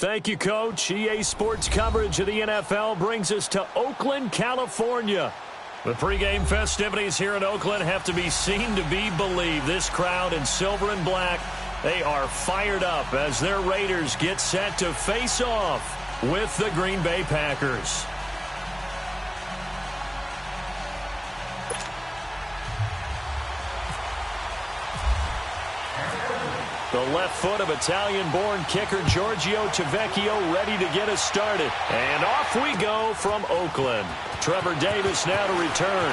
Thank you, Coach. EA Sports coverage of the NFL brings us to Oakland, California. The pregame festivities here in Oakland have to be seen to be believed. This crowd in silver and black, they are fired up as their Raiders get set to face off with the Green Bay Packers. The left foot of Italian-born kicker Giorgio Tavecchio ready to get us started. And off we go from Oakland. Trevor Davis now to return.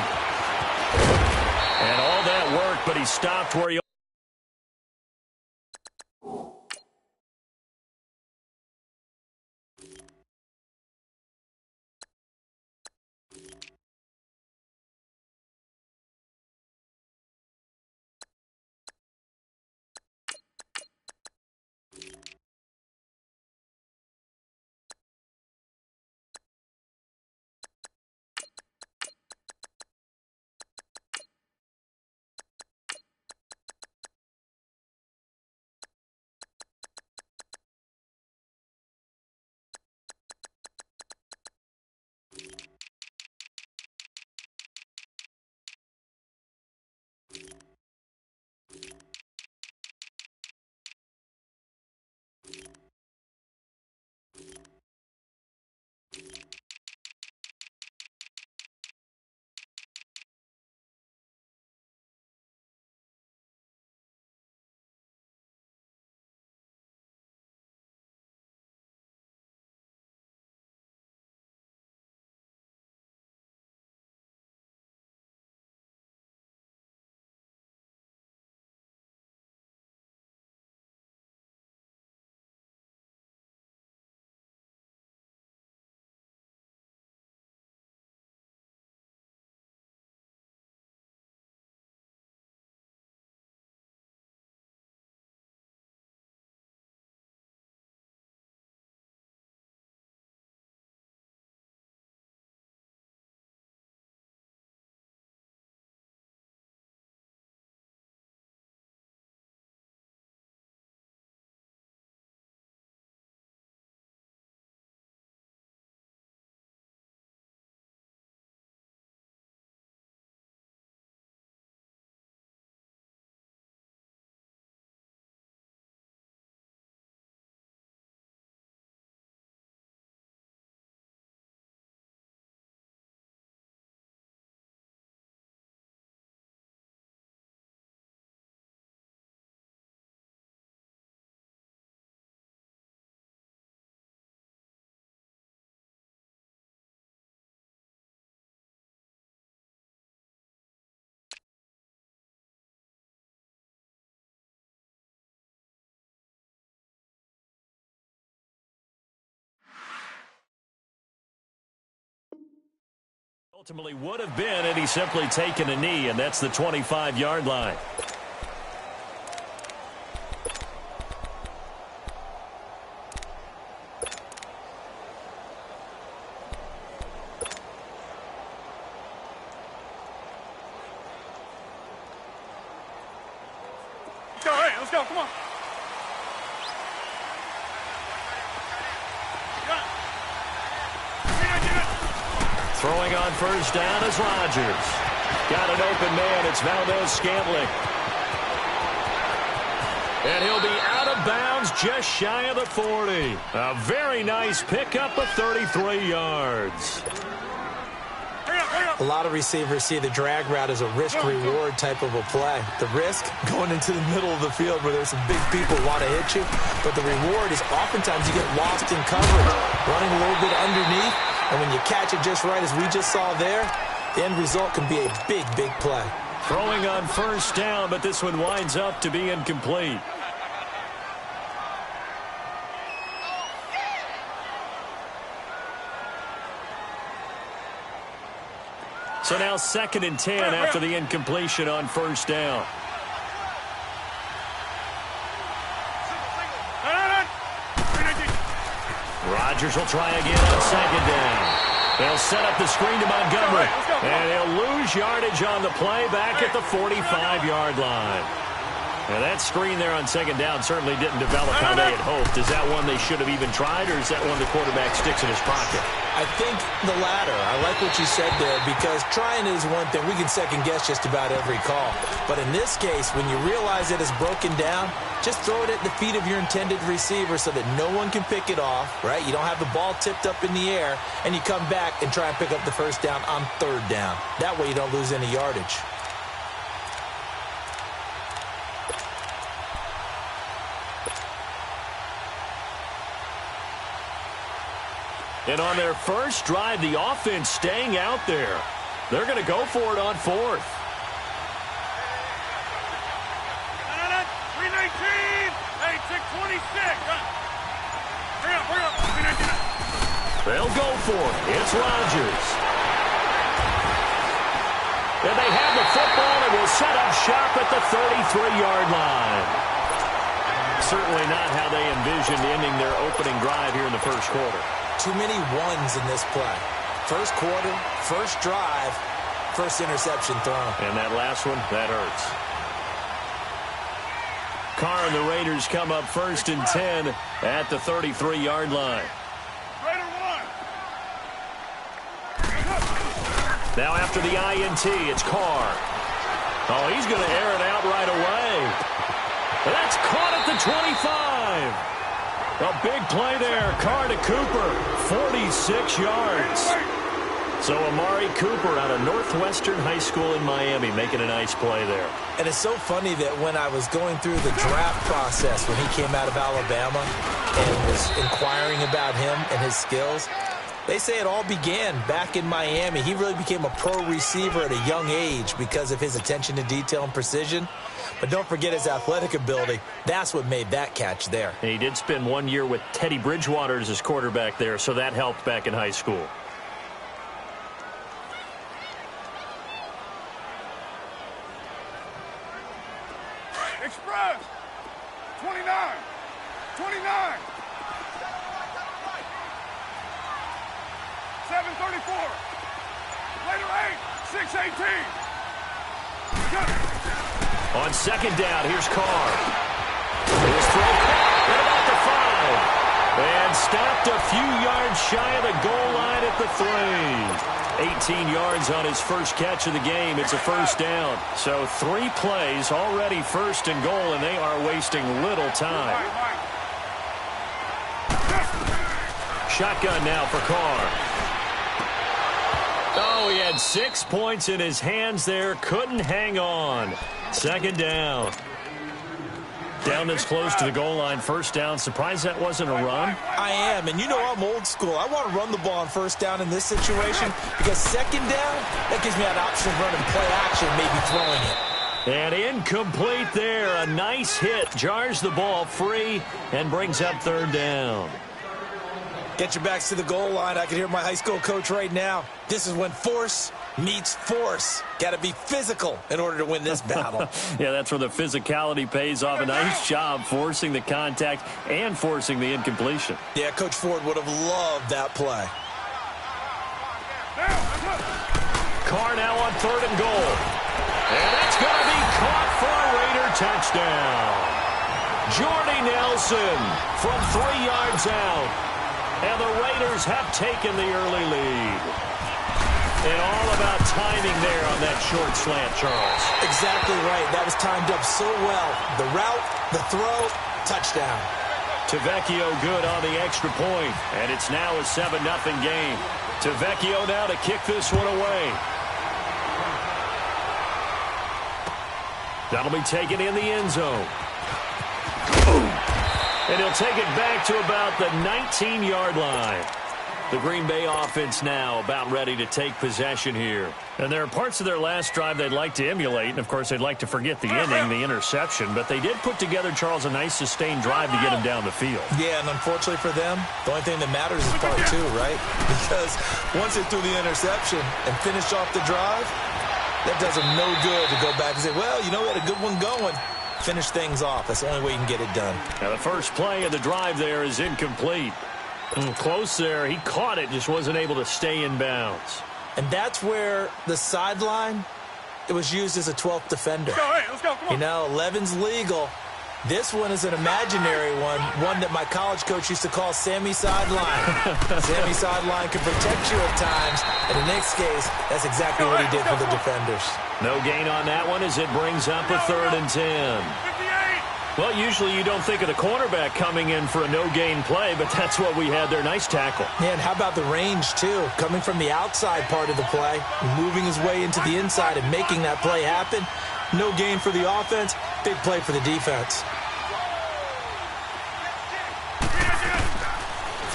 And all that work, but he stopped where he... ultimately would have been had he simply taken a knee, and that's the 25-yard line. Let's go, hey, let's go, come on. Throwing on first down is Rodgers. Got an open man. It's Valdez-Scantling. And he'll be out of bounds just shy of the 40. A very nice pickup of 33 yards. A lot of receivers see the drag route as a risk-reward type of a play. The risk, going into the middle of the field where there's some big people want to hit you. But the reward is oftentimes you get lost in coverage, running a little bit underneath. And when you catch it just right, as we just saw there, the end result can be a big, big play. Throwing on first down, but this one winds up to be incomplete. So now 2nd and 10 after the incompletion on first down. Rodgers will try again on 2nd down. They'll set up the screen to Montgomery. And he'll lose yardage on the play back at the 45-yard line. Now that screen there on second down certainly didn't develop how they had hoped. Is that one they should have even tried, or is that one the quarterback sticks in his pocket? I think the latter. I like what you said there, because trying is one thing. We can second-guess just about every call. But in this case, when you realize it is broken down, just throw it at the feet of your intended receiver so that no one can pick it off, right? You don't have the ball tipped up in the air, and you come back and try and pick up the first down on third down. That way you don't lose any yardage. And on their first drive, the offense staying out there. They're going to go for it on fourth. 319, 626. Hurry up, 319. They'll go for it. It's Rodgers. And they have the football and will set up shop at the 33-yard line. Certainly not how they envisioned ending their opening drive here in the first quarter. Too many ones in this play. First quarter, first drive, first interception thrown. And that last one, that hurts. Carr and the Raiders come up first and 10 at the 33-yard line. Raider 1. Now after the INT, it's Carr. Oh, he's going to air it out right away. That's caught at the 25. A big play there. Carr to Cooper. 46 yards. So Amari Cooper out of Northwestern High School in Miami making a nice play there. And it's so funny that when I was going through the draft process when he came out of Alabama and was inquiring about him and his skills, they say it all began back in Miami. He really became a pro receiver at a young age because of his attention to detail and precision. But don't forget his athletic ability. That's what made that catch there. And he did spend 1 year with Teddy Bridgewater as his quarterback there, so that helped back in high school. Express. 29. 29. 734. Later 8. 618. On second down, here's Carr. His throw at about the 5. And stopped a few yards shy of the goal line at the 3. 18 yards on his first catch of the game. It's a first down. So 3 plays, already first and goal, and they are wasting little time. Shotgun now for Carr. Oh, he had 6 points in his hands there. Couldn't hang on. Second down. Down this close to the goal line. First down. Surprised that wasn't a run? I am, and you know I'm old school. I want to run the ball on first down in this situation because second down, that gives me an option of running play action, maybe throwing it. And incomplete there. A nice hit. Jars the ball free and brings up third down. Get your backs to the goal line. I can hear my high school coach right now. This is when force meets force. Got to be physical in order to win this battle. Yeah, that's where the physicality pays off. A nice job forcing the contact and forcing the incompletion. Yeah, Coach Ford would have loved that play. Carr now on third and goal. And that's going to be caught for a Raider touchdown. Jordy Nelson from 3 yards out. And the Raiders have taken the early lead. And all about timing there on that short slant, Charles. Exactly right. That was timed up so well. The route, the throw, touchdown. Tavecchio good on the extra point. And it's now a 7-0 game. Tavecchio now to kick this one away. That'll be taken in the end zone. And he'll take it back to about the 19-yard line. The Green Bay offense now about ready to take possession here. And there are parts of their last drive they'd like to emulate. And, of course, they'd like to forget the inning, the interception. But they did put together, Charles, a nice sustained drive to get him down the field. Yeah, and unfortunately for them, the only thing that matters is part 2, right? Because once they threw the interception and finished off the drive, that does them no good to go back and say, well, you know, we had a good one going. Finish things off. That's the only way you can get it done. Now the first play of the drive there is incomplete. Close there. He caught it, just wasn't able to stay in bounds. And that's where the sideline it was used as a 12th defender. Let's go, hey, let's go, come on. You know, 11's legal. This one is an imaginary one that my college coach used to call Sammy Sideline. Sammy Sideline can protect you at times. And in this case, that's exactly what he did for the defenders. No gain on that one as it brings up a 3rd and 10. 58. Well, usually you don't think of the cornerback coming in for a no-gain play, but that's what we had there. Nice tackle. Yeah, and how about the range, too? Coming from the outside part of the play, moving his way into the inside and making that play happen. No gain for the offense, big play for the defense.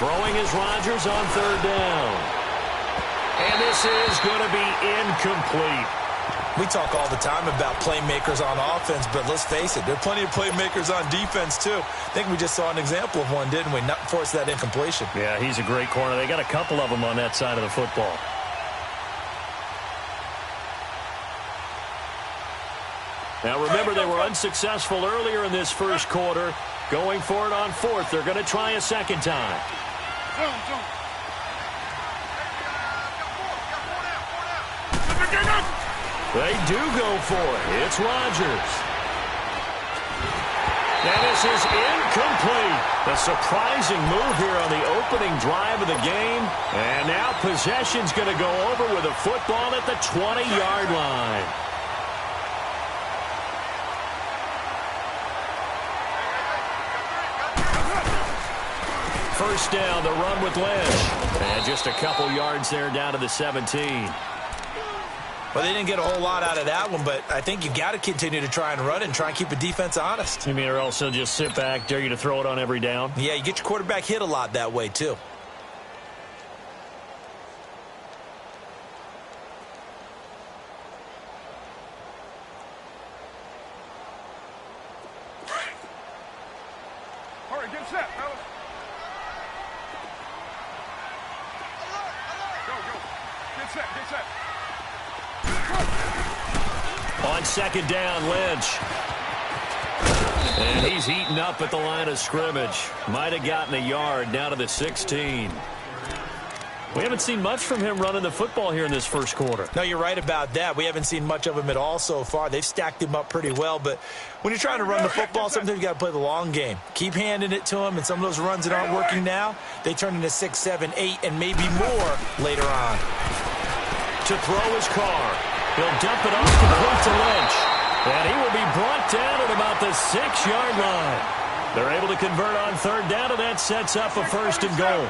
Throwing is Rodgers on 3rd down. And this is going to be incomplete. We talk all the time about playmakers on offense, but let's face it, there are plenty of playmakers on defense, too. I think we just saw an example of one, didn't we? Not force that incompletion. Yeah, he's a great corner. They got a couple of them on that side of the football. Now, remember, they were unsuccessful earlier in this first quarter. Going for it on 4th. They're going to try a second time. Zone. They do go for it. It's Rodgers. And this is incomplete. A surprising move here on the opening drive of the game. And now possession's going to go over with a football at the 20-yard line. First down, the run with Lynch. And just a couple yards there down to the 17. Well, they didn't get a whole lot out of that one, but I think you got to continue to try and run and try and keep the defense honest. You mean, or else they'll just sit back, dare you to throw it on every down? Yeah, you get your quarterback hit a lot that way, too. Hurry, get set, fellas. Go. Get set. On 2nd down, Lynch. And he's eaten up at the line of scrimmage. Might have gotten a yard down to the 16. We haven't seen much from him running the football here in this first quarter. No, you're right about that. We haven't seen much of him at all so far. They've stacked him up pretty well, but when you're trying to run the football, sometimes you got to play the long game. Keep handing it to him, and some of those runs that aren't working now, they turn into 6, 7, 8, and maybe more later on. To throw his car. He'll dump it off complete to Lynch. And he will be brought down at about the 6-yard line. They're able to convert on 3rd down, and that sets up a 1st and goal.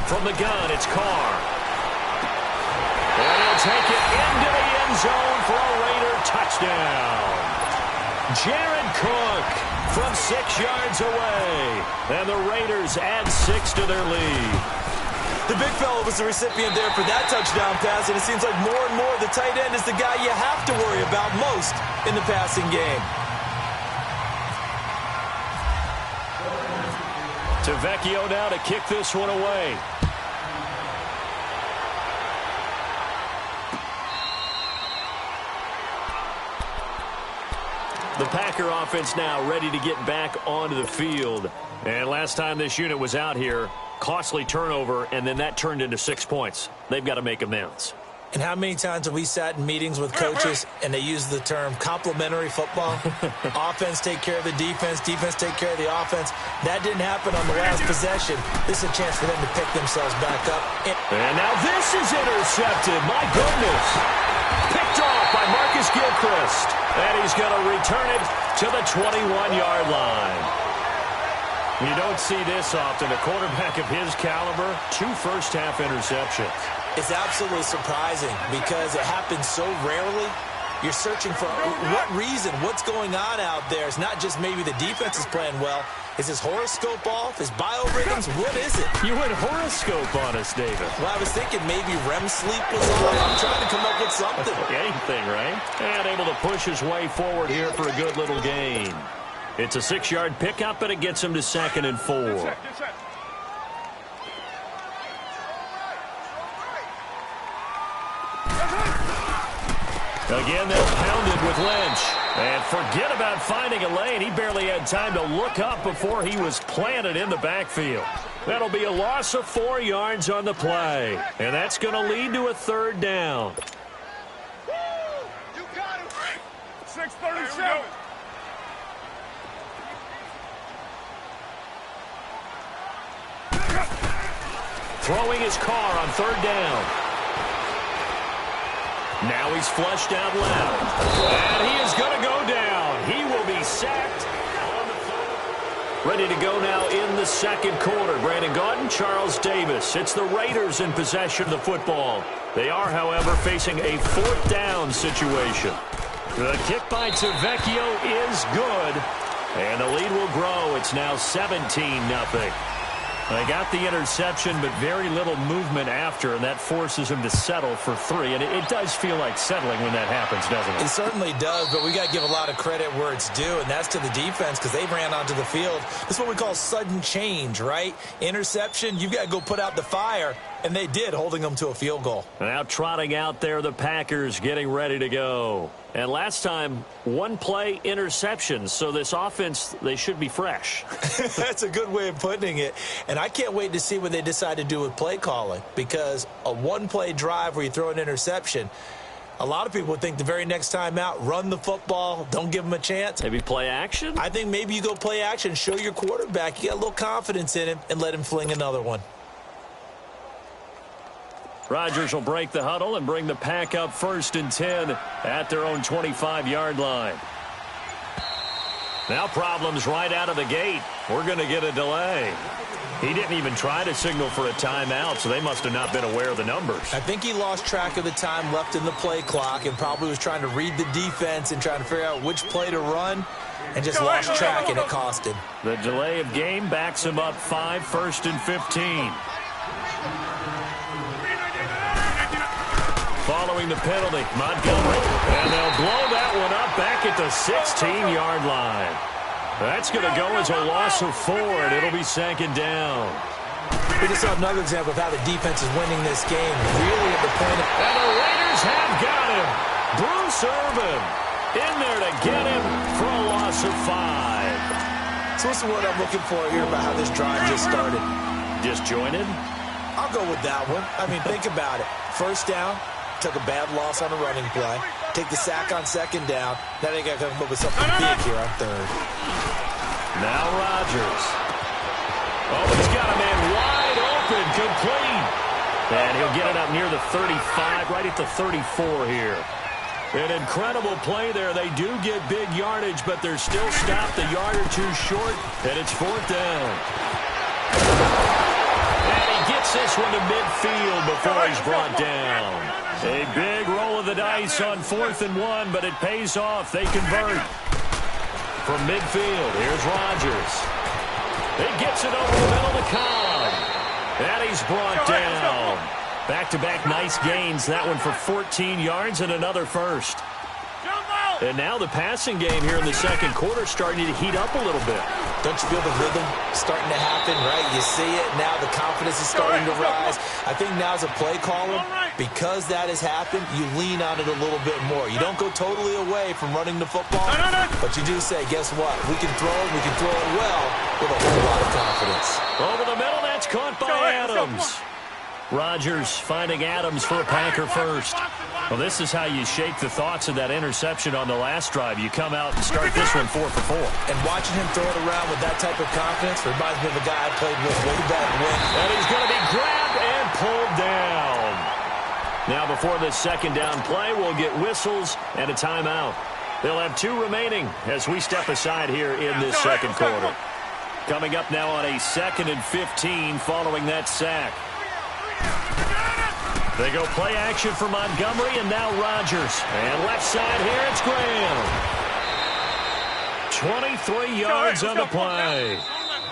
From the gun, it's Carr. And he'll take it into the end zone for a Raider touchdown. Jared Cook from 6 yards away. And the Raiders add 6 to their lead. The big fella was the recipient there for that touchdown pass, and it seems like more and more the tight end is the guy you have to worry about most in the passing game. To Vecchio now to kick this one away. The Packer offense now ready to get back onto the field. And last time this unit was out here, costly turnover, and then that turned into 6 points. They've got to make amends. And how many times have we sat in meetings with coaches and they use the term complementary football? Offense take care of the defense, defense take care of the offense. That didn't happen on the last possession. This is a chance for them to pick themselves back up. And now this is intercepted. My goodness. Picked off by Marcus Gilchrist. And he's going to return it to the 21-yard line. You don't see this often. A quarterback of his caliber, 2 first-half interceptions. It's absolutely surprising because it happens so rarely. You're searching for what reason, what's going on out there. It's not just maybe the defense is playing well. Is his horoscope off? His biorhythms? What is it? You went horoscope on us, David. Well, I was thinking maybe REM sleep was on. I'm trying to come up with something. Anything, right? And able to push his way forward here for a good little gain. It's a 6-yard pickup, and it gets him to 2nd and 4. Get set. Again, they'll pound it with Lynch. And forget about finding a lane. He barely had time to look up before he was planted in the backfield. That'll be a loss of 4 yards on the play. And that's going to lead to a 3rd down. throwing his car on third down. Now he's flushed out left. And he is going to go down. He will be sacked. Ready to go now in the second quarter. Brandon Gaudin, Charles Davis. It's the Raiders in possession of the football. They are, however, facing a fourth down situation. The kick by Tavecchio is good. And the lead will grow. It's now 17-0. They got the interception, but very little movement after, and that forces him to settle for 3. And it does feel like settling when that happens, doesn't it? It certainly does, but we got to give a lot of credit where it's due, and that's to the defense because they ran onto the field. This is what we call sudden change, right? Interception, you've got to go put out the fire, and they did, holding them to a field goal. Now trotting out there, the Packers getting ready to go. And last time, one play interception, so this offense, they should be fresh. That's a good way of putting it. And I can't wait to see what they decide to do with play calling, because a one-play drive where you throw an interception, a lot of people would think the very next time out, run the football, don't give them a chance. Maybe play action? I think maybe you go play action, show your quarterback, you got a little confidence in him, and let him fling another one. Rodgers will break the huddle and bring the Pack up 1st and 10 at their own 25-yard line. Now problems right out of the gate. We're going to get a delay. He didn't even try to signal for a timeout, so they must have not been aware of the numbers. I think he lost track of the time left in the play clock and probably was trying to read the defense and trying to figure out which play to run and just lost track, and it cost him. The delay of game backs him up 5, 1st and 15. Following the penalty, Montgomery. And they'll blow that one up back at the 16-yard line. That's going to go as a loss of 4, and it'll be 2nd down. We just saw another example of how the defense is winning this game. Really at the point of... And the Raiders have got him. Bruce Irvin in there to get him for a loss of 5. So what's the word I'm looking for here about how this drive just started? Disjointed? I'll go with that one. I mean, think about it. First down. Took a bad loss on a running play. Take the sack on 2nd down. Now they got to come up with something big here on 3rd. Now Rodgers. Oh, he's got a man wide open, complete. And he'll get it up near the 35, right at the 34 here. An incredible play there. They do get big yardage, but they're still stopped a yard or 2 short, and it's 4th down. And he gets this one to midfield before he's brought down. A big roll of the dice on 4th and 1, but it pays off. They convert. From midfield, here's Rodgers. He gets it over the middle to Cobb. And he's brought down. Back-to-back nice gains. That one for 14 yards and another first. And now the passing game here in the second quarter starting to heat up a little bit. Don't you feel the rhythm starting to happen, right? You see it. Now the confidence is starting to rise. I think now as a play caller, because that has happened, you lean on it a little bit more. You don't go totally away from running the football, but you do say, guess what? We can throw it. We can throw it well with a whole lot of confidence. Over the middle, that's caught by Adams. Rodgers finding Adams for a Packer first. Well, this is how you shake the thoughts of that interception on the last drive. You come out and start this one 4 for 4. And watching him throw it around with that type of confidence reminds me of a guy I played with way back when. And he's going to be grabbed and pulled down. Now before this 2nd down play, we'll get whistles and a timeout. They'll have 2 remaining as we step aside here in this second quarter. Coming up now on a 2nd and 15 following that sack. They go play action for Montgomery, and now Rodgers. And left side here, it's Graham. 23 yards on the play.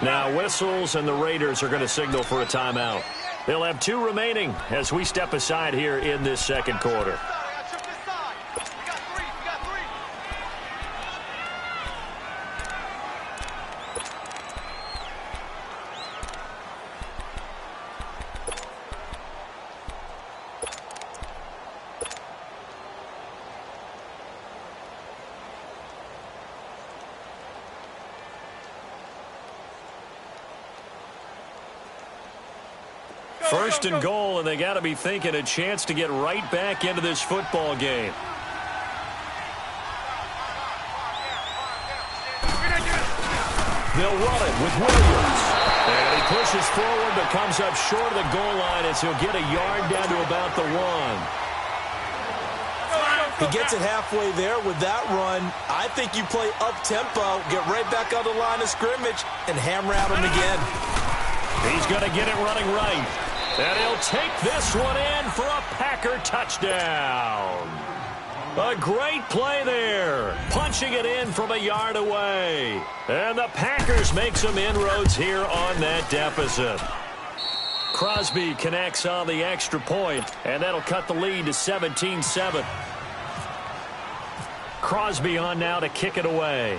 Now whistles, and the Raiders are going to signal for a timeout. They'll have 2 remaining as we step aside here in this second quarter. First and goal, and they got to be thinking a chance to get right back into this football game. They'll run it with Williams. And he pushes forward but comes up short of the goal line as he'll get a yard down to about the 1. He gets it halfway there with that run. I think you play up-tempo, get right back on the line of scrimmage, and hammer at him again. He's going to get it running right. And he'll take this one in for a Packer touchdown. A great play there. Punching it in from a yard away. And the Packers make some inroads here on that deficit. Crosby connects on the extra point, and that'll cut the lead to 17-7. Crosby on now to kick it away.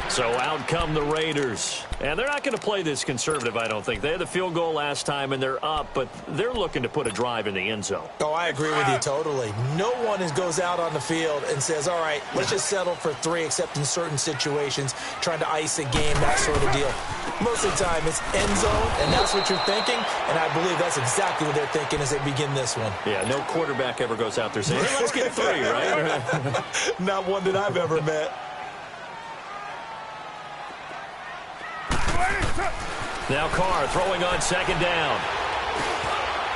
So out come the Raiders. And they're not going to play this conservative, I don't think. They had the field goal last time, and they're up, but they're looking to put a drive in the end zone. Oh, I agree with you totally. No one goes out on the field and says, all right, let's just settle for 3, except in certain situations, trying to ice a game, that sort of deal. Most of the time, it's end zone, and that's what you're thinking, and I believe that's exactly what they're thinking as they begin this one. Yeah, no quarterback ever goes out there saying, hey, let's get 3, right? Not one that I've ever met. Now Carr throwing on second down.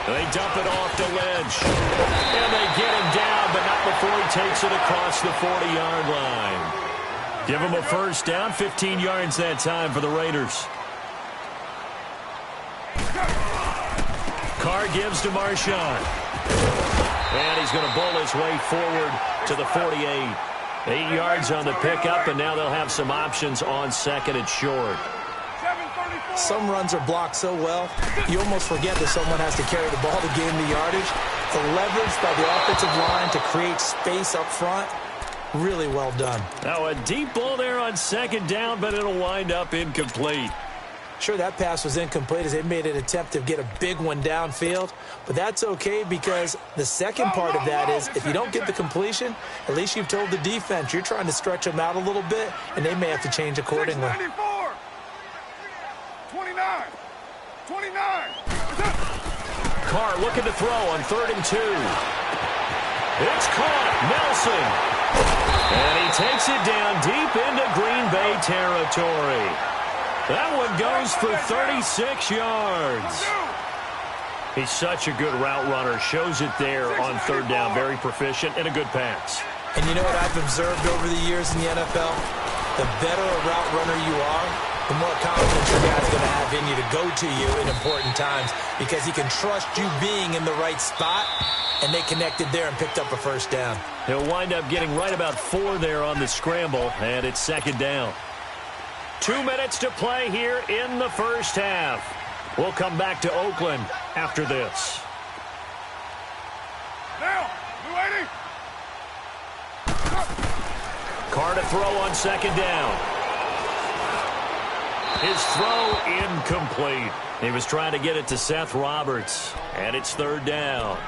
They dump it off to Lynch. And they get him down, but not before he takes it across the 40-yard line. Give him a first down, 15 yards that time for the Raiders. Carr gives to Marshawn. And he's going to bowl his way forward to the 48. 8 yards on the pickup, and now they'll have some options on second and short. Some runs are blocked so well, you almost forget that someone has to carry the ball to gain the yardage. The leverage by the offensive line to create space up front, really well done. Now a deep ball there on second down, but it'll wind up incomplete. Sure, that pass was incomplete as they made an attempt to get a big one downfield, but that's okay because the second part of that is if you don't get the completion, at least you've told the defense you're trying to stretch them out a little bit, and they may have to change accordingly. 29. Carr looking to throw on 3rd and 2. It's caught. Nelson. And he takes it down deep into Green Bay territory. That one goes for 36 yards. He's such a good route runner. Shows it there on 3rd down. Very proficient and a good pass. And you know what I've observed over the years in the NFL? The better a route runner you are, the more confidence your guy's going to have in you to go to you in important times because he can trust you being in the right spot, and they connected there and picked up a first down. He'll wind up getting right about 4 there on the scramble, and it's 2nd down. 2 minutes to play here in the first half. We'll come back to Oakland after this. Now, blue 80. Carr to throw on 2nd down. His throw incomplete. He was trying to get it to Seth Roberts, and it's 3rd down.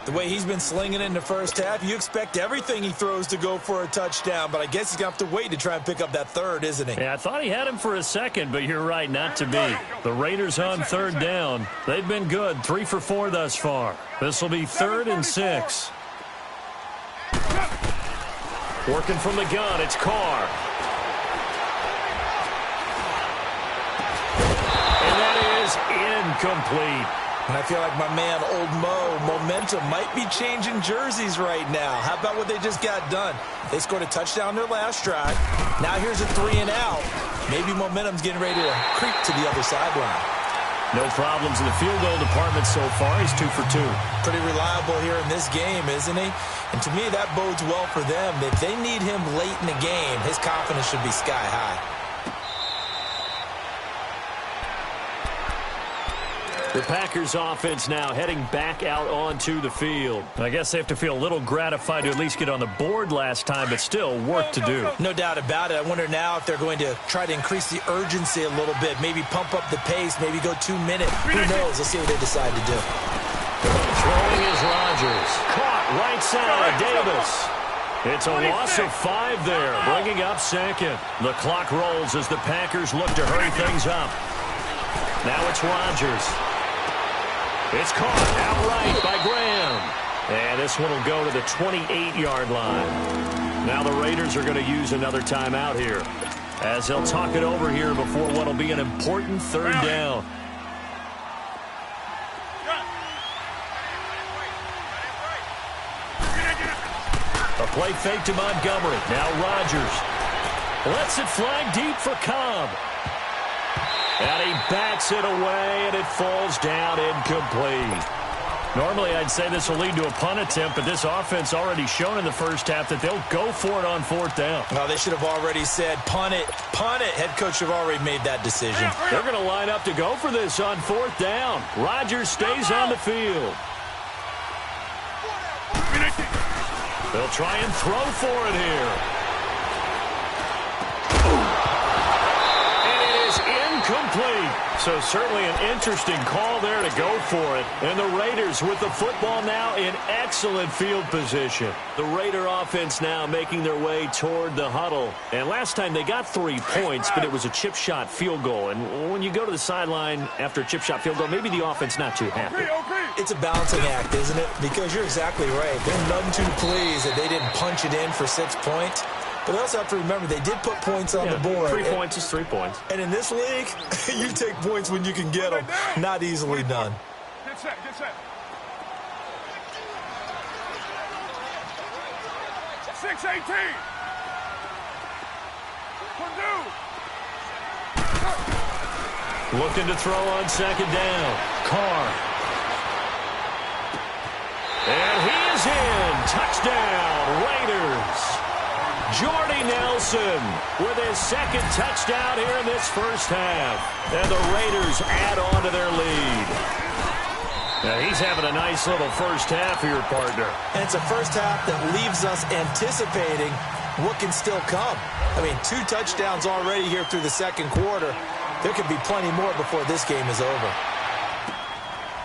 The way he's been slinging in the first half, you expect everything he throws to go for a touchdown, but I guess he's going to have to wait to try and pick up that 3rd, isn't he? Yeah, I thought he had him for a second, but you're right, not to be. The Raiders on 3rd down. They've been good, 3 for 4 thus far. This will be 3rd and 6. Working from the gun, it's Carr. And that is incomplete. And I feel like my man, Old Mo, momentum might be changing jerseys right now. How about what they just got done? They scored a touchdown their last drive. Now here's a 3 and out. Maybe momentum's getting ready to creep to the other sideline. No problems in the field goal department so far. He's 2 for 2. Pretty reliable here in this game, isn't he? And to me, that bodes well for them. If they need him late in the game, his confidence should be sky high. The Packers offense now heading back out onto the field. I guess they have to feel a little gratified to at least get on the board last time, but still work to do. No doubt about it. I wonder now if they're going to try to increase the urgency a little bit, maybe pump up the pace, maybe go 2 minutes. Who knows? Let's see what they decide to do. Throwing is Rodgers. Caught right side, Davis. It's a loss of 5 there, bringing up 2nd. The clock rolls as the Packers look to hurry things up. Now it's Rodgers. It's caught outright by Graham. And this one will go to the 28-yard line. Now the Raiders are going to use another timeout here, as they'll talk it over here before what will be an important third down. A play fake to Montgomery. Now Rodgers lets it fly deep for Cobb. And he backs it away, and it falls down incomplete. Normally, I'd say this will lead to a punt attempt, but this offense already shown in the first half that they'll go for it on fourth down. No, they should have already said, punt it, punt it. Head coach should have already made that decision. They're going to line up to go for this on fourth down. Rodgers stays on the field. They'll try and throw for it here. And it is incomplete. So certainly an interesting call there to go for it. And the Raiders with the football now in excellent field position. The Raider offense now making their way toward the huddle. And last time they got 3 points, but it was a chip shot field goal. And when you go to the sideline after a chip shot field goal, maybe the offense not too happy. It's a balancing act, isn't it? Because you're exactly right. They're none too pleased that they didn't punch it in for 6 points. But they also have to remember they did put points on the board. 3 points is 3 points. And in this league, you take points when you can get them. Not easily done. Get set, get set. 6-18. Looking to throw on second down. Carr. And he is in. Touchdown, Raiders. Jordy Nelson with his second touchdown here in this first half. And the Raiders add on to their lead. Now he's having a nice little first half here, partner. And it's a first half that leaves us anticipating what can still come. I mean, 2 touchdowns already here through the second quarter. There could be plenty more before this game is over.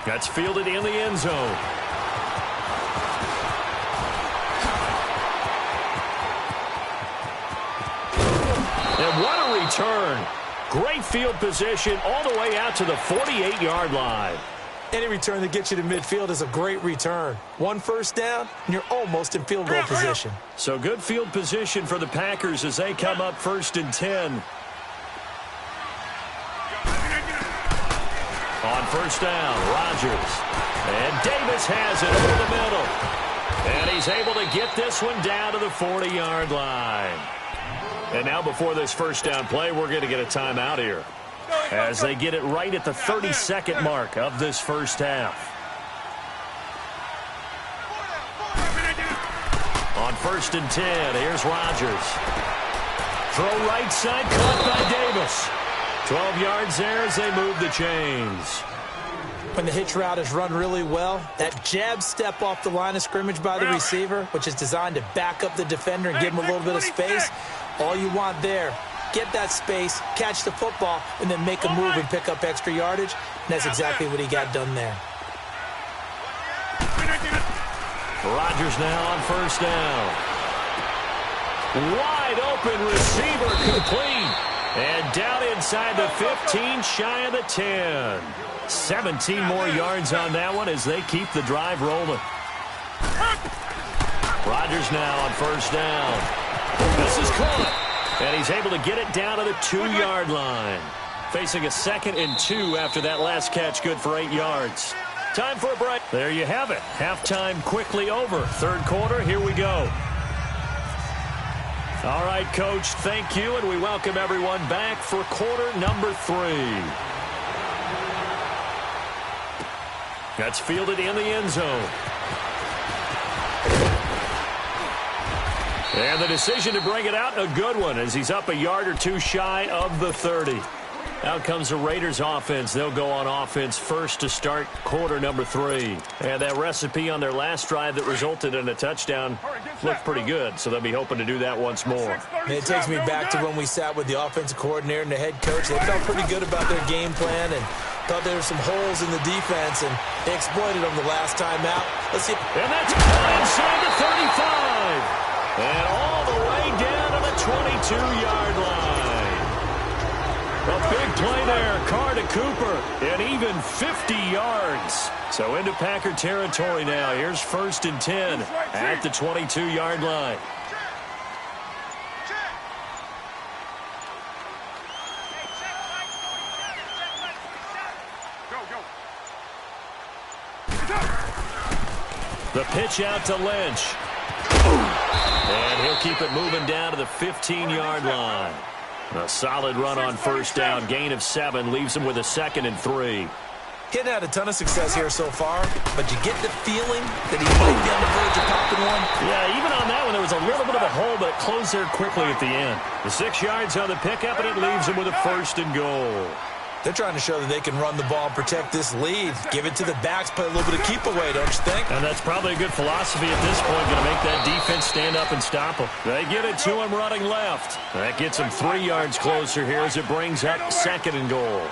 That's fielded in the end zone. And what a return. Great field position all the way out to the 48-yard line. Any return that gets you to midfield is a great return. 1 first down, and you're almost in field goal position. So good field position for the Packers as they come up 1st and 10. On first down, Rodgers. And Davis has it over the middle. And he's able to get this one down to the 40-yard line. And now before this first down play, we're going to get a timeout here, as they get it right at the 32nd mark of this first half. On 1st and 10, here's Rodgers. Throw right side, caught by Davis. 12 yards there as they move the chains. When the hitch route is run really well, that jab step off the line of scrimmage by the receiver, which is designed to back up the defender and give him a little bit of space, all you want there, get that space, catch the football, and then make a move and pick up extra yardage. And that's exactly what he got done there. Rodgers now on first down. Wide open receiver complete. And down inside the 15, shy of the 10. 17 more yards on that one as they keep the drive rolling. Rodgers now on first down. This is caught. And he's able to get it down to the 2-yard line. Facing a 2nd and 2 after that last catch, good for 8 yards. Time for a break. There you have it. Halftime quickly over. Third quarter, here we go. All right, Coach, thank you, and we welcome everyone back for quarter number 3. That's fielded in the end zone. And the decision to bring it out, a good one, as he's up a yard or 2 shy of the 30. Out comes the Raiders offense. They'll go on offense first to start quarter number 3. And that recipe on their last drive that resulted in a touchdown looked pretty good, so they'll be hoping to do that once more. And it takes me back to when we sat with the offensive coordinator and the head coach. They felt pretty good about their game plan and thought there were some holes in the defense, and they exploited them the last time out. Let's see. And that's caught inside the 35. And all the way down to the 22-yard line. A big play there. Carr to Cooper. And even 50 yards. So into Packer territory now. Here's 1st and 10 at the 22-yard line. The pitch out to Lynch. And he'll keep it moving down to the 15-yard line. A solid run on 1st down. Gain of 7 leaves him with a 2nd and 3. He hadn't had a ton of success here so far, but you get the feeling that he might be on the verge of popping one. Yeah, even on that one, there was a little bit of a hole, but it closed there quickly at the end. The 6 yards on the pickup, and it leaves him with a 1st and goal. They're trying to show that they can run the ball and protect this lead. Give it to the backs, play a little bit of keep away, don't you think? And that's probably a good philosophy at this point, going to make that defense stand up and stop them. They get it to him running left. That gets him 3 yards closer here as it brings up 2nd and goal.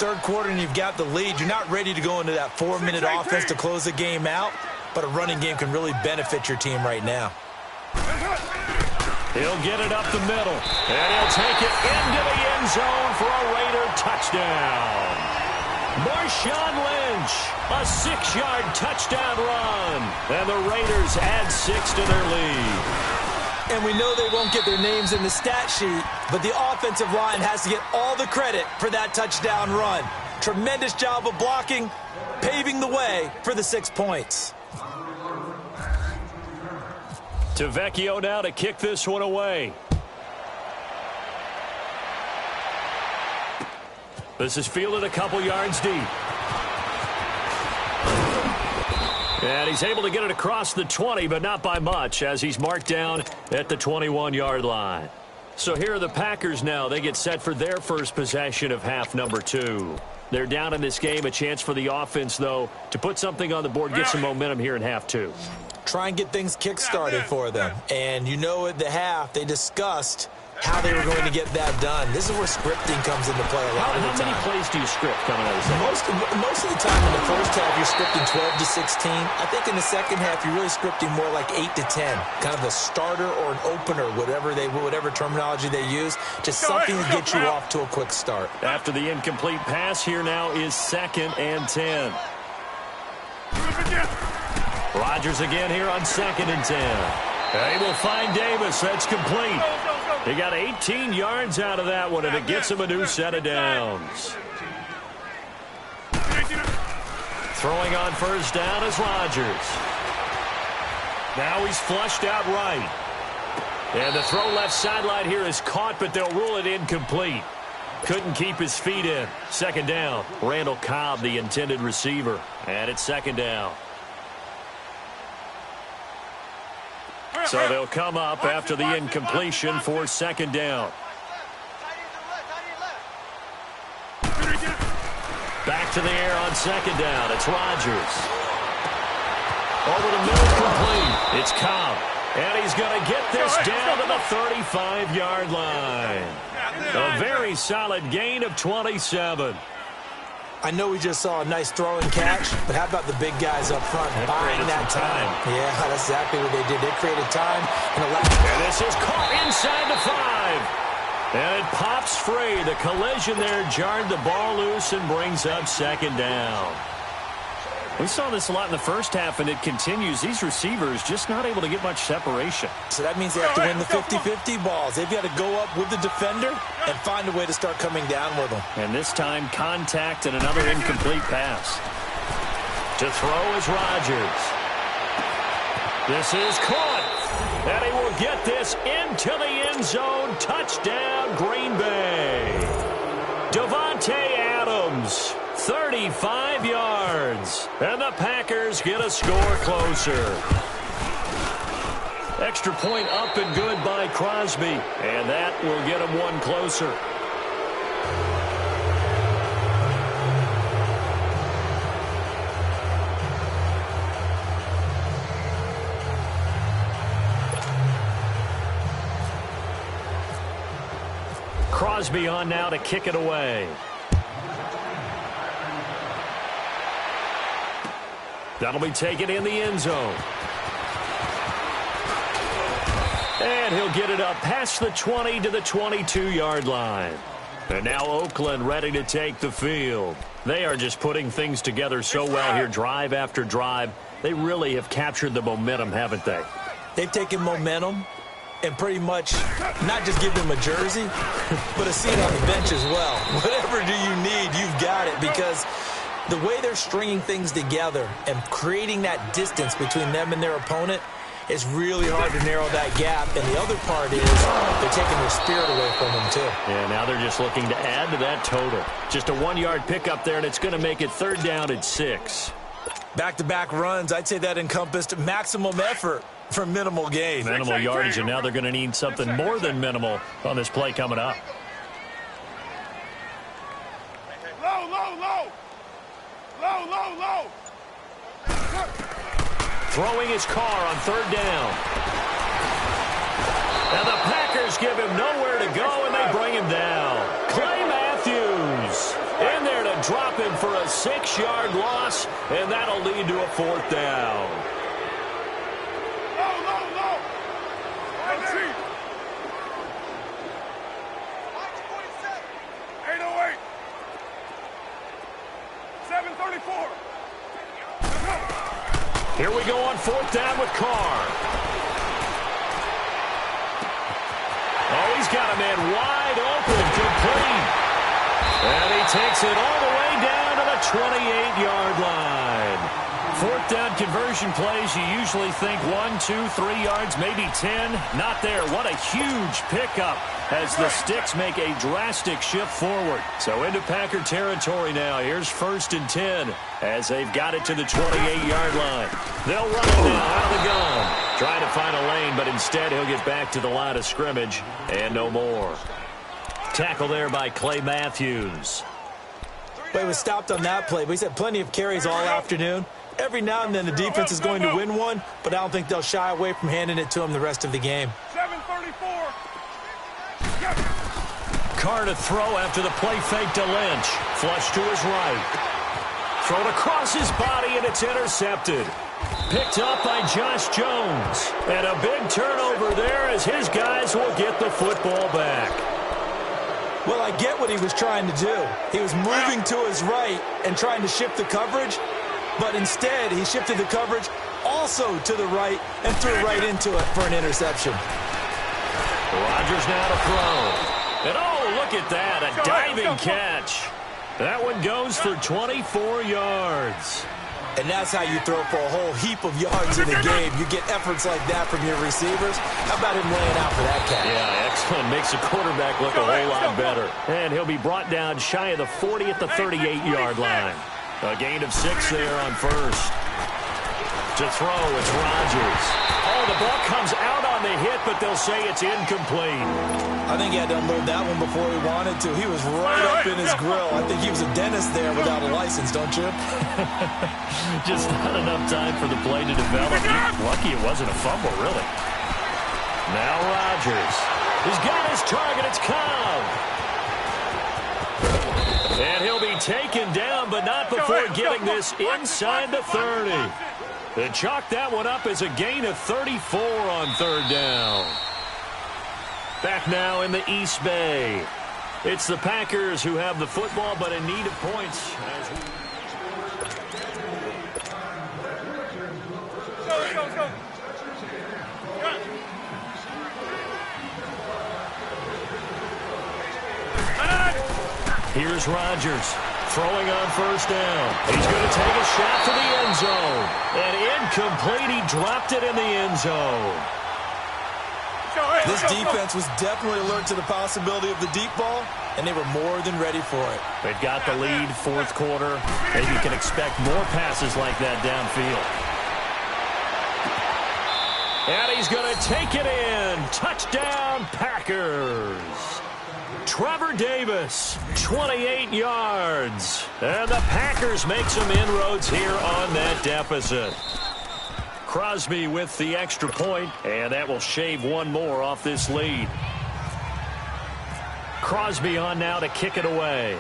3rd quarter and you've got the lead. You're not ready to go into that 4-minute offense to close the game out, but a running game can really benefit your team right now. He'll get it up the middle, and he'll take it into the end zone for a Raider touchdown. Marshawn Lynch, a 6-yard touchdown run, and the Raiders add 6 to their lead. And we know they won't get their names in the stat sheet, but the offensive line has to get all the credit for that touchdown run. Tremendous job of blocking, paving the way for the 6 points. To Vecchio now to kick this one away. This is fielded a couple yards deep. And he's able to get it across the 20, but not by much, as he's marked down at the 21-yard line. So here are the Packers now. They get set for their first possession of half number 2. They're down in this game. A chance for the offense, though, to put something on the board, get some momentum here in half 2. Try and get things kick-started for them. And you know at the half, they discussed how they were going to get that done. This is where scripting comes into play a lot of the time. How many plays do you script coming out of the second? Most of the time in the first half, you're scripting 12 to 16. I think in the second half, you're really scripting more like 8 to 10. Kind of a starter or an opener, whatever terminology they use. Just something to get you off to a quick start. After the incomplete pass, here now is 2nd and 10. Rodgers again here on 2nd and 10. They will find Davis. That's complete. He got 18 yards out of that one, and it gets him a new set of downs. Throwing on 1st down is Rodgers. Now he's flushed out right. And the throw left sideline here is caught, but they'll rule it incomplete. Couldn't keep his feet in. 2nd down. Randall Cobb, the intended receiver. And it's 2nd down. So they'll come up after the incompletion for 2nd down. Back to the air on 2nd down. It's Rodgers. Over the middle, complete. It's Cobb. And he's going to get this down to the 35-yard line. A very solid gain of 27. I know we just saw a nice throw and catch, but how about the big guys up front buying that time? Yeah, that's exactly what they did. They created time. And this is caught inside the 5. And it pops free. The collision there jarred the ball loose and brings up 2nd down. We saw this a lot in the first half, and it continues. These receivers just not able to get much separation. So that means they have to win the 50-50 balls. They've got to go up with the defender and find a way to start coming down with them. And this time, contact and another incomplete pass. To throw is Rodgers. This is caught. And he will get this into the end zone. Touchdown, Green Bay. Davante Adams. 35 yards. And the Packers get a score closer. Extra point up and good by Crosby. And that will get him one closer. Crosby on now to kick it away. That'll be taken in the end zone. And he'll get it up past the 20 to the 22-yard line. And now Oakland ready to take the field. They are just putting things together so well here, drive after drive. They really have captured the momentum, haven't they? They've taken momentum and pretty much not just give them a jersey, but a seat on the bench as well. Whatever do you need, you've got it, because the way they're stringing things together and creating that distance between them and their opponent, it's really hard to narrow that gap. And the other part is they're taking their spirit away from them, too. Yeah, now they're just looking to add to that total. Just a 1-yard pickup there, and it's going to make it 3rd down and 6. Back-to-back runs, I'd say that encompassed maximum effort for minimal gain. Minimal yardage, and now they're going to need something more than minimal on this play coming up. Low, low, low. Low, low, low. Throwing his car on 3rd down. And the Packers give him nowhere to go, and they bring him down. Clay Matthews in there to drop him for a 6-yard loss, and that'll lead to a 4th down. Low, low, low. 808. 734. Here we go on 4th down with Carr. Oh, he's got a man wide open, complete. And he takes it all the way down to the 28-yard line. 4th down conversion plays, you usually think 1, 2, 3 yards, maybe 10. Not there. What a huge pickup as the Sticks make a drastic shift forward. So into Packer territory now. Here's 1st and 10 as they've got it to the 28-yard line. They'll run it now out of the gun. Trying to find a lane, but instead he'll get back to the line of scrimmage and no more. Tackle there by Clay Matthews. But he was stopped on that play, but he's had plenty of carries all afternoon. Every now and then the defense is going to win one, but I don't think they'll shy away from handing it to him the rest of the game. 734. Carr to throw after the play fake to Lynch. Flush to his right. Thrown across his body, and it's intercepted. Picked up by Josh Jones. And a big turnover there as his guys will get the football back. Well, I get what he was trying to do. He was moving to his right and trying to shift the coverage, but instead he shifted the coverage also to the right and threw right into it for an interception. Rodgers now to throw. And oh, look at that, a diving catch. That one goes for 24 yards. And that's how you throw for a whole heap of yards in a game. You get efforts like that from your receivers. How about him laying out for that catch? Yeah, excellent. Makes the quarterback look a whole lot better. And he'll be brought down shy of the 40 at the 38-yard line. A gain of 6 there on 1st. To throw, it's Rodgers. Oh, the ball comes out on the hit, but they'll say it's incomplete. I think he had to unload that one before he wanted to. He was right up in his grill. I think he was a dentist there without a license, don't you? Just not enough time for the play to develop. Lucky it wasn't a fumble, really. Now Rodgers. He's got his target. It's Cobb. And he'll be taken down, but not before getting this inside the 30. They chalk that one up as a gain of 34 on 3rd down. Back now in the East Bay. It's the Packers who have the football, but in need of points. Let's go. Here's Rodgers throwing on 1st down. He's going to take a shot to the end zone. And incomplete. He dropped it in the end zone. This defense was definitely alert to the possibility of the deep ball, and they were more than ready for it. They've got the lead, 4th quarter. Maybe you can expect more passes like that downfield. And he's going to take it in. Touchdown, Packers. Trevor Davis, 28 yards. And the Packers make some inroads here on that deficit. Crosby with the extra point, and that will shave one more off this lead. Crosby on now to kick it away.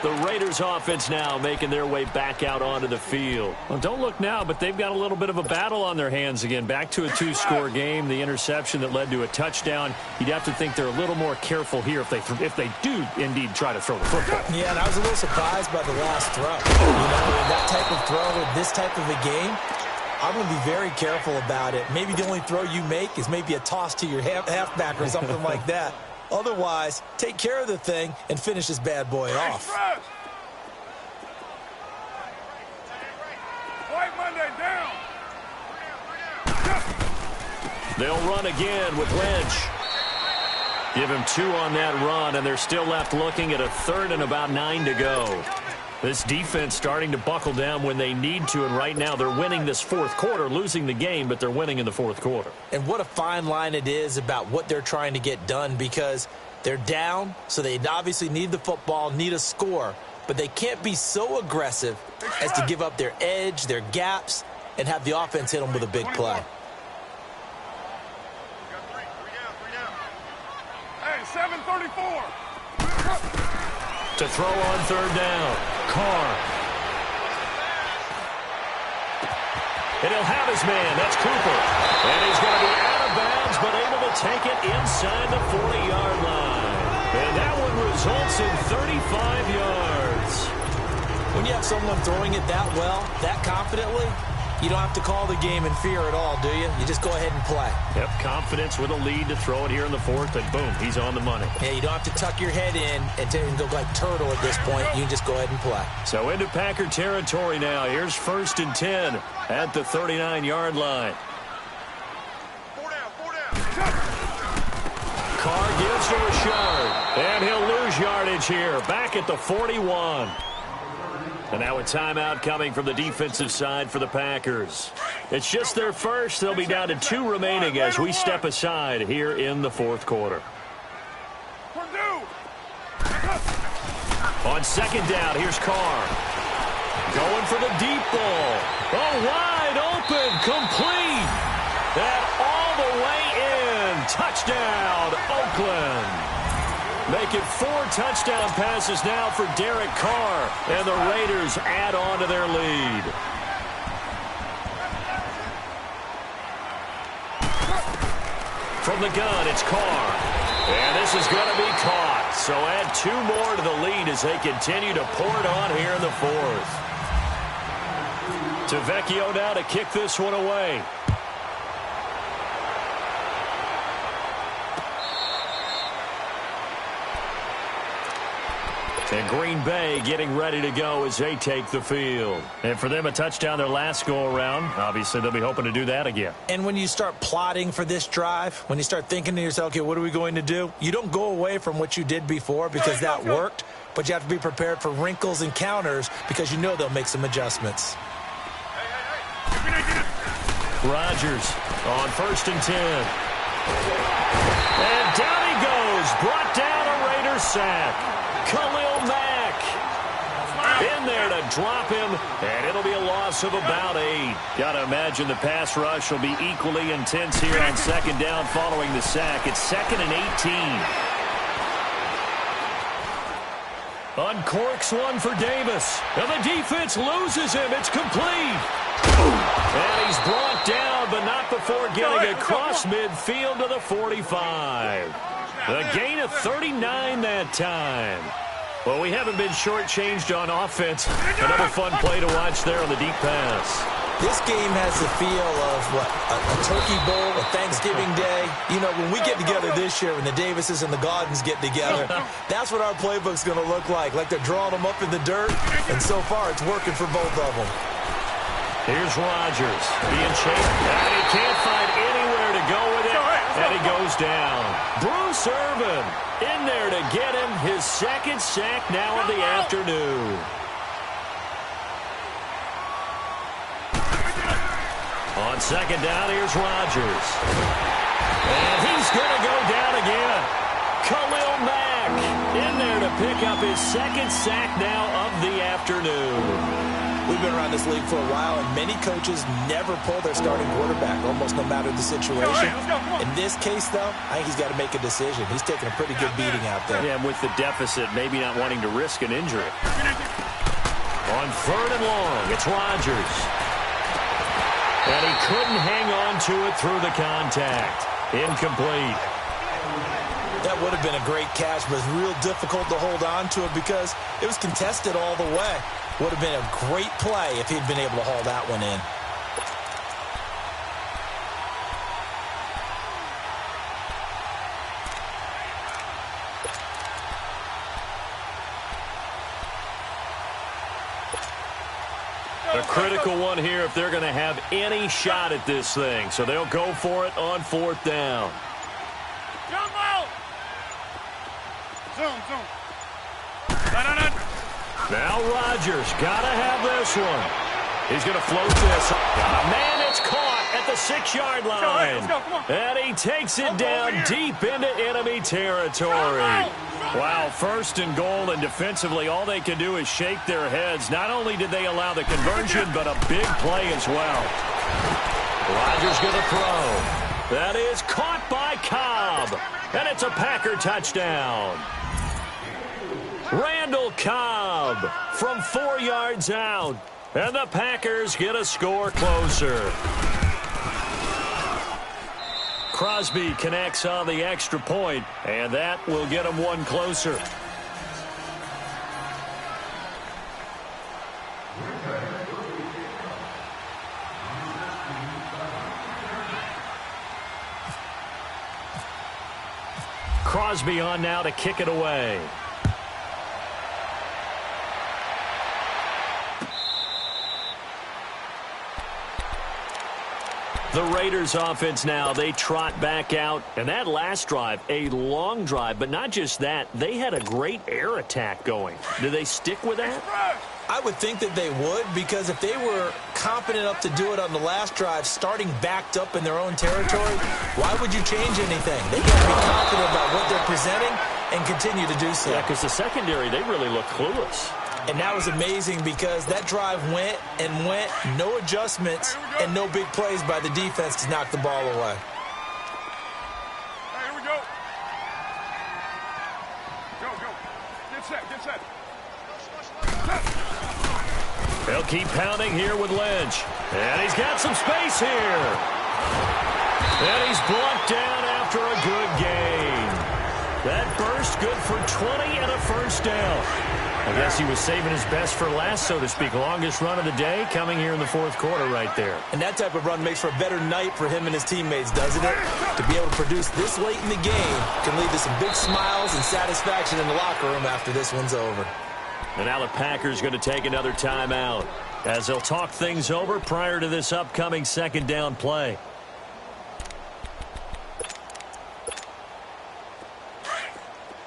The Raiders offense now making their way back out onto the field. Well, don't look now, but they've got a little bit of a battle on their hands again. Back to a two-score game. The interception that led to a touchdown. You'd have to think they're a little more careful here if they do indeed try to throw the football. Yeah, and I was a little surprised by the last throw. You know, in that type of throw in this type of a game, I'm going to be very careful about it. Maybe the only throw you make is maybe a toss to your halfback or something like that. Otherwise, take care of the thing and finish this bad boy off. White Monday down. They'll run again with Lynch. Give him 2 on that run, and they're still left looking at a 3rd and about 9 to go. This defense starting to buckle down when they need to, and right now they're winning this fourth quarter, losing the game, but they're winning in the fourth quarter. And what a fine line it is about what they're trying to get done, because they're down, so they obviously need the football, need a score, but they can't be so aggressive as to give up their edge, their gaps, and have the offense hit them with a big play. Hey, 7:34. To throw on 3rd down, Carr. And he'll have his man. That's Cooper. And he's going to be out of bounds, but able to take it inside the 40-yard line. And that one results in 35 yards. When you have someone throwing it that well, that confidently, you don't have to call the game in fear at all, do you? You just go ahead and play. Yep, confidence with a lead to throw it here in the 4th, and boom, he's on the money. Yeah, you don't have to tuck your head in and go like turtle at this point. You can just go ahead and play. So into Packer territory now. Here's 1st and 10 at the 39-yard line. 4 down. Carr gives to Richard, and he'll lose yardage here. Back at the 41. And now a timeout coming from the defensive side for the Packers. It's just their first. They'll be down to 2 remaining as we step aside here in the 4th quarter. On 2nd down, here's Carr. Going for the deep ball. Oh, wide open, complete. And all the way in. Touchdown, Oakland. Make it 4 touchdown passes now for Derek Carr, and the Raiders add on to their lead. From the gun, it's Carr, and this is going to be caught. So add 2 more to the lead as they continue to pour it on here in the 4th. To Vecchio now to kick this one away. And Green Bay getting ready to go as they take the field. And for them, a touchdown their last go-around. Obviously, they'll be hoping to do that again. And when you start plotting for this drive, when you start thinking to yourself, okay, what are we going to do? You don't go away from what you did before because that worked, but you have to be prepared for wrinkles and counters because you know they'll make some adjustments. Rodgers on 1st and 10. And down he goes. Brought down a Raiders sack. Khalil Mack in there to drop him, and it'll be a loss of about 8. Got to imagine the pass rush will be equally intense here on 2nd down following the sack. It's 2nd and 18. Uncorks one for Davis, and the defense loses him. It's complete. And he's brought down, but not before getting across midfield to the 45. The gain of 39 that time. Well, we haven't been shortchanged on offense. Another fun play to watch there on the deep pass. This game has the feel of, what, a turkey bowl, a Thanksgiving day. You know, when we get together this year, when the Davises and the Gaudens get together, that's what our playbook's going to look like they're drawing them up in the dirt, and so far it's working for both of them. Here's Rodgers being chased, and he can't find anywhere to go with it, and he goes down. Bruce Irvin in there to get him his 2nd sack now of the afternoon. On 2nd down, here's Rodgers. And he's going to go down again. Khalil Mack in there to pick up his second sack now of the afternoon. We've been around this league for a while, and many coaches never pull their starting quarterback, almost no matter the situation. In this case, though, I think he's got to make a decision. He's taking a pretty good beating out there. Yeah, and with the deficit, maybe not wanting to risk an injury. On 3rd and long, it's Rodgers. And he couldn't hang on to it through the contact. Incomplete. That would have been a great catch, but it's real difficult to hold on to it because it was contested all the way. Would have been a great play if he'd been able to haul that one in. A critical one here if they're going to have any shot at this thing. So they'll go for it on 4th down. Jump out! Zoom. Now Rodgers got to have this one. He's going to float this. Man, it's caught at the 6-yard line. Let's go, come on. And he takes it down deep into enemy territory. Wow, 1st and goal, and defensively all they can do is shake their heads. Not only did they allow the conversion, but a big play as well. Rodgers going to throw. That is caught by Cobb. And it's a Packer touchdown. Randall Cobb from 4 yards out. And the Packers get a score closer. Crosby connects on the extra point, and that will get them one closer. Crosby on now to kick it away. The Raiders offense now, they trot back out. And that last drive, a long drive, but not just that. They had a great air attack going. Do they stick with that? I would think that they would, because if they were confident enough to do it on the last drive, starting backed up in their own territory, why would you change anything? They got to be confident about what they're presenting and continue to do so. Yeah, because the secondary, they really look clueless. And that was amazing because that drive went and went, no adjustments and no big plays by the defense to knock the ball away. Hey, here we go. Go. Get set. They'll keep pounding here with Lynch. And he's got some space here. And he's blocked down after a good gain. That burst good for 20 and a 1st down. I guess he was saving his best for last, so to speak. Longest run of the day coming here in the 4th quarter right there. And that type of run makes for a better night for him and his teammates, doesn't it? To be able to produce this late in the game can lead to some big smiles and satisfaction in the locker room after this one's over. And now the Packers going to take another timeout as they'll talk things over prior to this upcoming 2nd down play.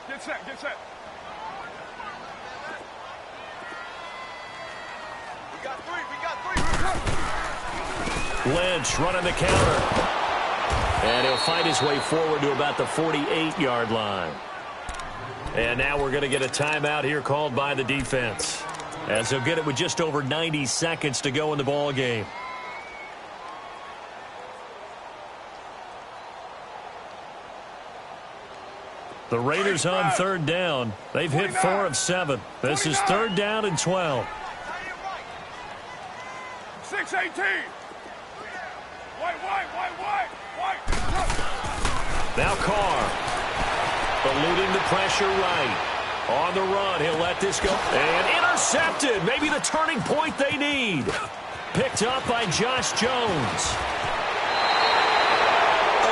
Get set. Lynch running the counter. And he'll fight his way forward to about the 48-yard line. And now we're going to get a timeout here called by the defense, as they'll get it with just over 90 seconds to go in the ball game. The Raiders on 3rd down. They've hit 4 of 7. This is 3rd down and 12. 6-18. White. Now Carr. Eluding the pressure right. On the run, he'll let this go. And intercepted. Maybe the turning point they need. Picked up by Josh Jones.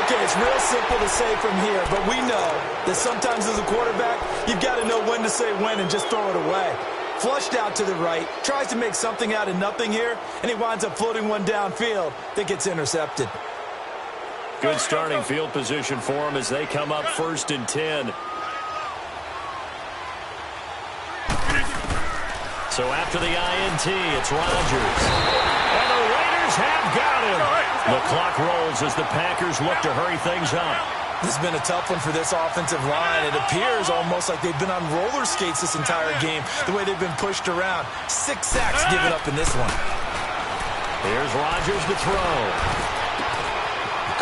Okay, it's real simple to say from here, but we know that sometimes as a quarterback, you've got to know when to say when and just throw it away. Flushed out to the right, tries to make something out of nothing here, and he winds up floating one downfield that gets intercepted. Good starting field position for them as they come up 1st and 10. So after the INT, it's Rodgers. And the Raiders have got him. The clock rolls as the Packers look to hurry things up. This has been a tough one for this offensive line. It appears almost like they've been on roller skates this entire game, the way they've been pushed around. 6 sacks given up in this one. Here's Rodgers to throw.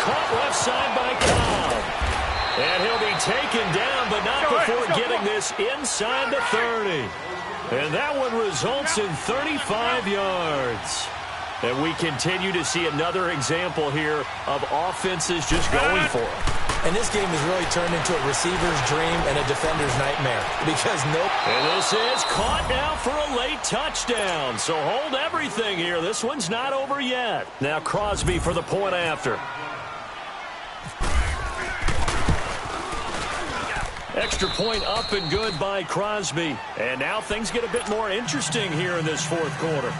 Caught left side by Cobb. And he'll be taken down, but not before getting this inside the 30. And that one results in 35 yards. And we continue to see another example here of offenses just going for it. And this game has really turned into a receiver's dream and a defender's nightmare. Because And this is caught now for a late touchdown. So hold everything here. This one's not over yet. Now Crosby for the point after. Extra point up and good by Crosby. And now things get a bit more interesting here in this fourth quarter.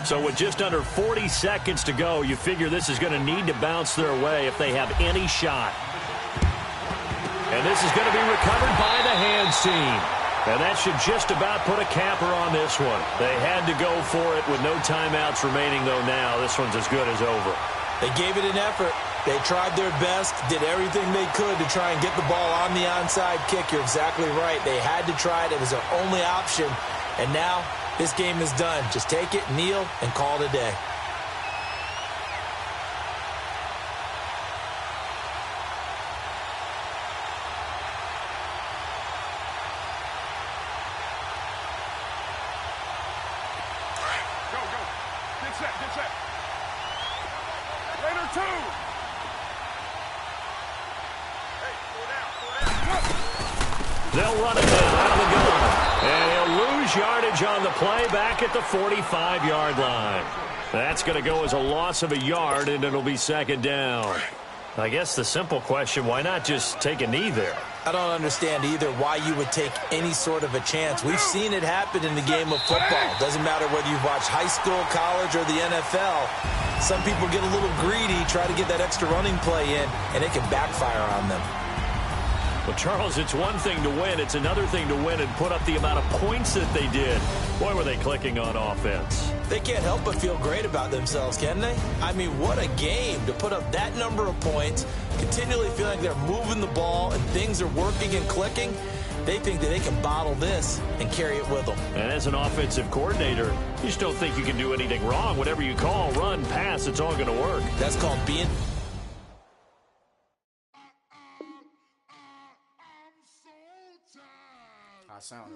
So with just under 40 seconds to go, you figure this is going to need to bounce their way if they have any shot. And this is going to be recovered by the hands team. And that should just about put a capper on this one. They had to go for it with no timeouts remaining, though now this one's as good as over. They gave it an effort. They tried their best, did everything they could to try and get the ball on the onside kick. You're exactly right. They had to try it. It was their only option. And now this game is done. Just take it, kneel, and call it a day. Go, go. Get set, get set. Later, 2. Hey, go down. They'll run it down out of the gun. And he'll lose yardage on the play back at the 45-yard line. That's going to go as a loss of a yard, and it'll be second down. I guess the simple question, why not just take a knee there? I don't understand either why you would take any sort of a chance. We've seen it happen in the game of football. Doesn't matter whether you've watched high school, college, or the NFL. Some people get a little greedy, try to get that extra running play in, and it can backfire on them. Well, Charles, it's one thing to win. It's another thing to win and put up the amount of points that they did. Boy, were they clicking on offense. They can't help but feel great about themselves, can they? I mean, what a game to put up that number of points, continually feeling like they're moving the ball and things are working and clicking. They think that they can bottle this and carry it with them. And as an offensive coordinator, you just don't think you can do anything wrong. Whatever you call, run, pass, it's all going to work. That's called being... I sound